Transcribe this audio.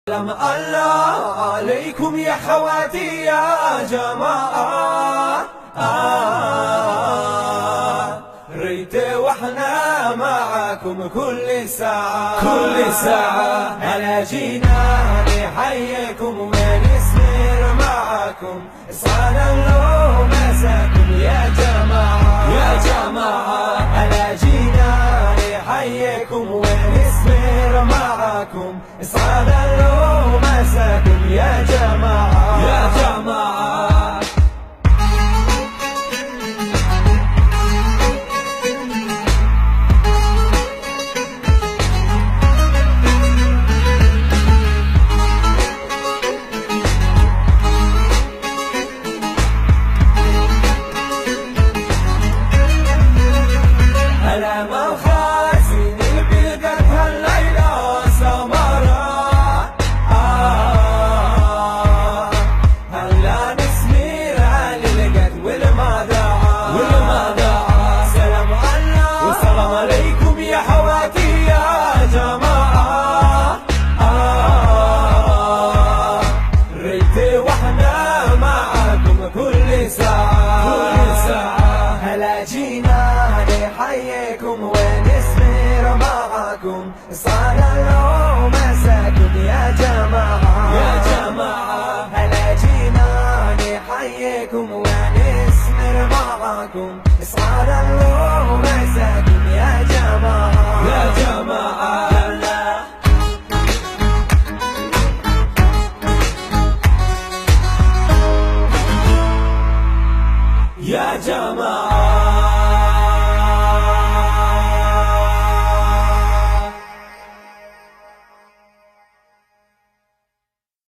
سلام الله عليكم يا خواتي يا جماعة. ريت واحنا معاكم كل ساعة أنا جينا نحييكم ونسمر معاكم. صانا الله مساكم يا جماعة أنا جينا نحييكم ونسمر معاكم. صانا الله مساكم يا جماعة